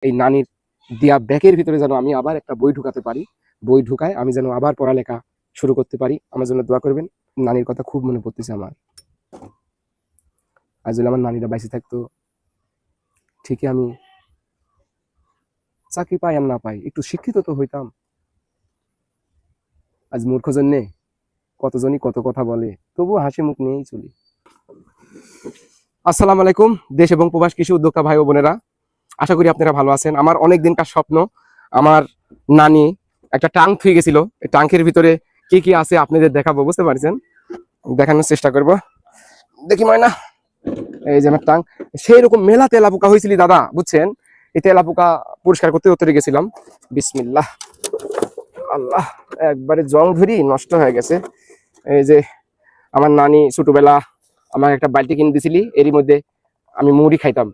এই নানির দেয়া ব্যাগের ভিতরে যেন আমি আবার একটা বই ঢুকাতে পারি, বই ঢুকায় আমি যেন আবার পড়ালেখা শুরু করতে পারি। আমার জন্য দোয়া করবেন। নানির কথা খুব মনে পড়তেছে আমার। আজ যদি আমার নানিরা বাইসে থাকতো, ঠিকই আমি চাকরি পাই আর না পাই একটু শিক্ষিত তো হইতাম। আজ মূর্খ জন্যে কতজনই কত কথা বলে, তবুও হাসি মুখ নিয়েই চলি। আসসালামু আলাইকুম দেশ এবং প্রবাস কৃষি উদ্যোক্তা ভাই ও বোনেরা, আশা করি আপনারা ভালো আছেন। আমার অনেক দিনকার স্বপ্ন, আমার নানি একটা ট্যাঙ্ক থুয়ে গেছিল, এই ট্যাঙ্কের ভিতরে কি কি আছে আপনাদের দেখাবো, বুঝতে পারছেন? দেখানোর চেষ্টা করব। দেখি ময়না, এই যে আমার ট্যাঙ্ক, সেই রকম মেলা তেলা পোকা হয়েছিল দাদা, বুঝছেন? এই তেলা পোকা পরিষ্কার করতে উতরে গেছিলাম, বিসমিল্লাহ, আল্লাহ, একবারে জং ধরি নষ্ট হয়ে গেছে। এই যে আমার নানি ছোটবেলা আমার একটা বালতি কিনে দিছিলি, এরই মধ্যে আমি মুড়ি খাইতাম,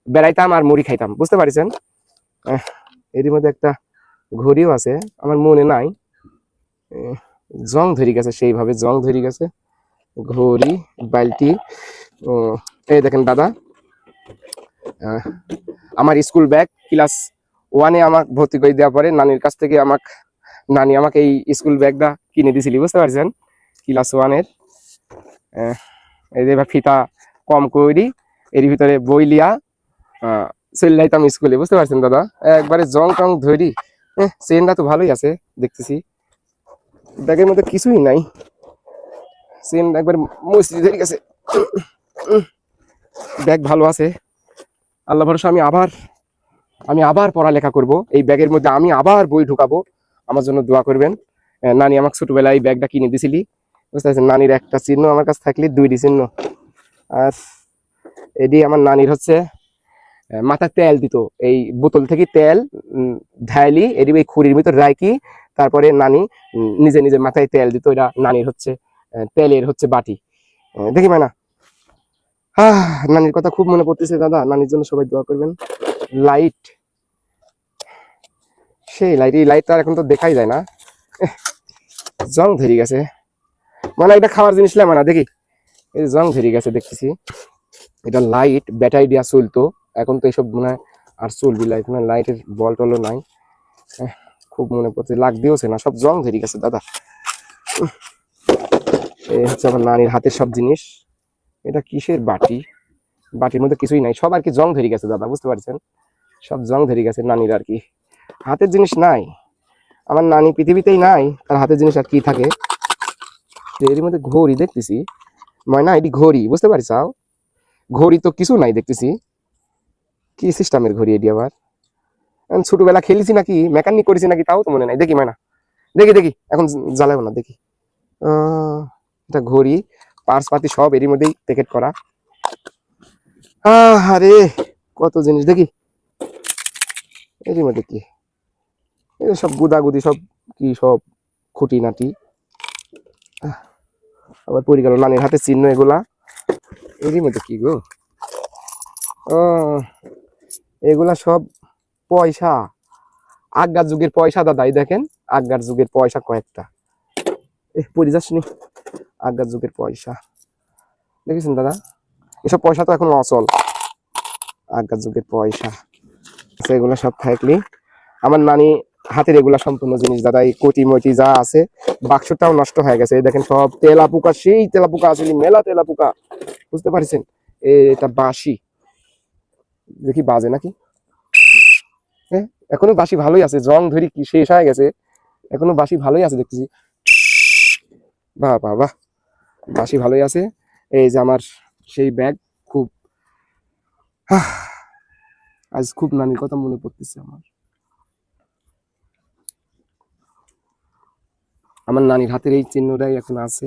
বেড়াইতাম আর মুড়ি খাইতাম, বুঝতে পারছেন? এরই মধ্যে একটা ঘড়িও আছে, আমার মনে নাই, জং ধরে গেছে, সেইভাবে জং ধরে গেছে। ঘড়ি, বালতি, এই দেখেন দাদা, আমার স্কুল ব্যাগ ক্লাস 1-এ আমাকে ভর্তি করে দেওয়ার পরে নানির কাছ থেকে নানি আমাকে এই স্কুল ব্যাগটা কিনে দিছিলি, বুঝতে পারছেন? ক্লাস 1-এর। এই যে ফিতা কম করি, এর ভিতরে বই লিয়া চলে যাইতাম স্কুলে, বুঝতে পারছেন দাদা? একবারে জং টং ধরি। চেনটা তো ভালোই আছে দেখতেছি, ব্যাগের মধ্যে কিছুই নাই, চেন একবার মুচড়ি ধরে গেছে। ব্যাগ ভালো আছে, আল্লাহ ভরসা। আমি আবার পড়ালেখা করব, এই ব্যাগের মধ্যে আমি আবার বই ঢুকাবো। আমার জন্য দোয়া করবেন। নানি আমাকে ছোটবেলায় এই ব্যাগটা কিনে দিছিলি, বুঝতে পারছেন? নানির একটা চিহ্ন আমার কাছে থাকলে 2টি চিহ্ন। আর এটি আমার নানির হচ্ছে মাথায় তেল দিত, এই বোতল থেকে তেল ঢাইলি এটি এই খুঁড়ির ভিতর রাখি, তারপরে নানি নিজে নিজে মাথায় তেল দিত। এটা নানির হচ্ছে তেলের হচ্ছে বাটি। দেখি না, নানির কথা খুব মনে পড়তেছে দাদা, নানির জন্য সবাই দোয়া করবেন। লাইট, সেই লাইট, এই লাইটটা এখন তো দেখাই যায় না, জং ধরে গেছে। মানে এটা খাওয়ার জিনিস না, মানে দেখি এই জং ধরে গেছে দেখতেছি। এটা লাইট, ব্যাটারি দিয়া চলতো, এখন তো এইসব মনে হয় আর চলবি লাইট না, লাইটের বল টলও নাই। খুব মনে পড়ছে, লাগ দিয়েছে না, সব জং ধরে গেছে দাদা। এই হচ্ছে আমার নানির হাতের সব জিনিস। এটা কিসের বাটি? বাটির মধ্যে কিছুই নাই, সব আর কি জং ধরে গেছে দাদা, বুঝতে পারছেন? সব জং ধরে গেছে নানির, আর কি হাতের জিনিস নাই। আমার নানি পৃথিবীতেই নাই, তার হাতের জিনিস আর কি থাকে? এর মধ্যে ঘড়ি দেখতেছি, ময়না এটি ঘড়ি, বুঝতে পারছাও? ঘড়ি তো কিছু নাই দেখতেছি, কি সিস্টেমের ঘড়ি এটি আবার? ছোটবেলা খেলেছি নাকি, মেকানিক করেছি নাকি, তাও তো মনে নাই। দেখি ময়না, দেখি দেখি, এখন জ্বালাবো না, দেখি। এটা ঘড়ি, পার্স পাতি সব এরই মধ্যেই প্যাকেট করা। আরে কত জিনিস, দেখি এরই মধ্যে কি, এই সব গুদাগুদি, সব কি সব খুঁটি নাটি। আবার পড়ে গেল নানির হাতে চিহ্ন, এগুলা এরই মধ্যে কি গো? এগুলা সব পয়সা, আগগার যুগের পয়সা দাদা, এই দেখেন আগগার যুগের পয়সা কয়েকটা। পড়ে যাসনি, আগগার যুগের পয়সা দেখেছেন দাদা? এসব পয়সা তো এখন অচল, আগগার যুগের পয়সা। এগুলা সব থাকলি আমার নানি হাতের এগুলা সম্পূর্ণ জিনিস দাদা। এই কোটি মটি যা আছে, বাক্সটাও নষ্ট হয়ে গেছে। এই দেখেন সব তেলা পোকা, সেই তেলা পোকা আসলে মেলা তেলা পোকা, বুঝতে পারছেন? এটা বাঁশি, দেখি বাজে নাকি? হ্যাঁ, এখনো বাঁশি ভালোই আছে, জং ধরি কি শেষ হয়ে গেছে, এখনো বাঁশি ভালোই আছে দেখতেছি। বাহ বাহ বাহ, বাঁশি ভালোই আছে। এই যে আমার সেই ব্যাগ, খুব আজ খুব নানির কথা মনে পড়তেছে আমার। আমার নানির হাতের এই চিহ্নটাই এখন আছে।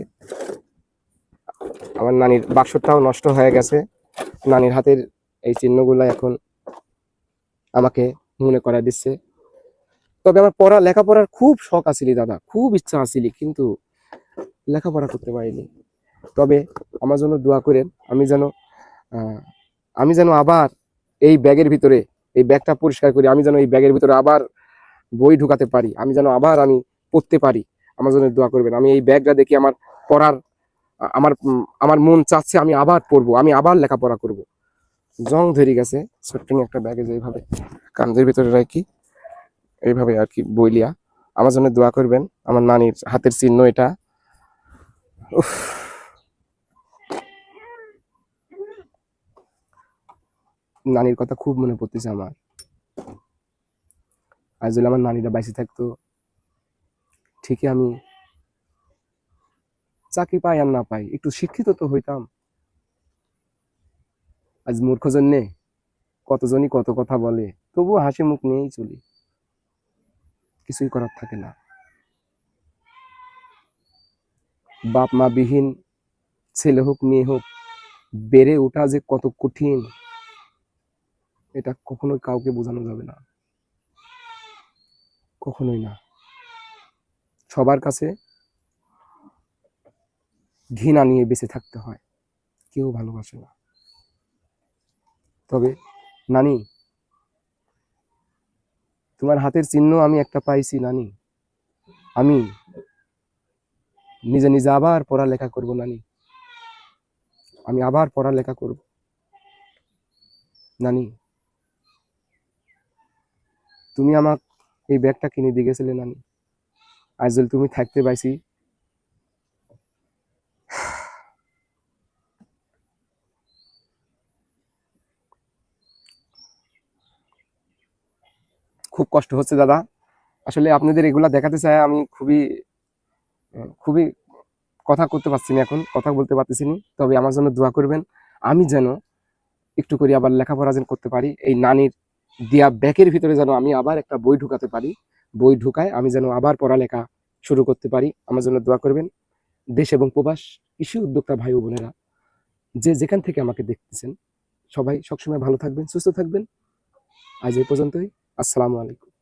আমার নানির বাক্সটাও নষ্ট হয়ে গেছে, নানির হাতের এই চিহ্নগুলো এখন আমাকে মনে করা দিচ্ছে। তবে আমার লেখাপড়ার খুব শখ আসিলি দাদা, খুব ইচ্ছা আসিলি, কিন্তু লেখাপড়া করতে পারিনি। তবে আমার জন্য দোয়া করেন, আমি যেন আবার এই ব্যাগের ভিতরে, এই ব্যাগটা পরিষ্কার করি, আমি যেন এই ব্যাগের ভিতরে আবার বই ঢুকাতে পারি, আমি যেন আবার আমি পড়তে পারি। আমার জন্য দোয়া করবেন। আমি এই ব্যাগটা দেখি আমার পড়ার, আমার আমার মন চাচ্ছে আমি আবার পড়বো, আমি আবার লেখাপড়া করব। জং ধরে গেছে। ছোট্ট একটা ব্যাগে যেভাবে কান্দের ভিতরে রাখি, এইভাবে আর কি বইলিয়া আমার জন্য দোয়া করবেন। আমার নানির হাতের চিহ্ন এটা। উফ, নানির কথা খুব মনে পড়তেছে আমার। আজ যদি আমার নানিটা বাইসে থাকতো, ঠিকই আমি চাকরি পাই আর না পাই, একটু শিক্ষিত তো হইতাম। আজ মূর্খ জন্যে কতজনই কত কথা বলে, তবুও হাসি মুখ নিয়েই চলি, কিছুই করার থাকে না। বাপ মা বিহীন ছেলে হোক মেয়ে হোক, বেড়ে ওঠা যে কত কঠিন, এটা কখনোই কাউকে বোঝানো যাবে না, কখনোই না। সবার কাছে ঘৃণা নিয়ে বেঁচে থাকতে হয়, কেউ ভালোবাসে না। তবে নানি, তোমার হাতের চিহ্ন আমি একটা পাইছি নানি। আমি নিজে নিজে আবার পড়ালেখা করব নানি, আমি আবার পড়ালেখা করব নানি। তুমি আমাক এই ব্যাগটা কিনে দিয়ে গেছিলে নানি, আজ যদি তুমি থাকতে পাইছি, খুব কষ্ট হচ্ছে দাদা। আসলে আপনাদের এগুলা দেখাতে চাই আমি খুবই খুবই কথা করতে পারছি না, এখন কথা বলতে পারতেছি না। তবে আমার জন্য দোয়া করবেন, আমি যেন একটু করে আবার লেখাপড়া যেন করতে পারি। এই নানির দেয়া ব্যাগের ভিতরে যেন আমি আবার একটা বই ঢুকাতে পারি, বই ঢুকায় আমি যেন আবার পড়ালেখা শুরু করতে পারি। আমার জন্য দোয়া করবেন। দেশ এবং প্রবাস কৃষি উদ্যোক্তা ভাই ও বোনেরা, যে যেখান থেকে আমাকে দেখতেছেন, সবাই সবসময় ভালো থাকবেন, সুস্থ থাকবেন। আজ এই পর্যন্তই। আসসালামু আলাইকুম।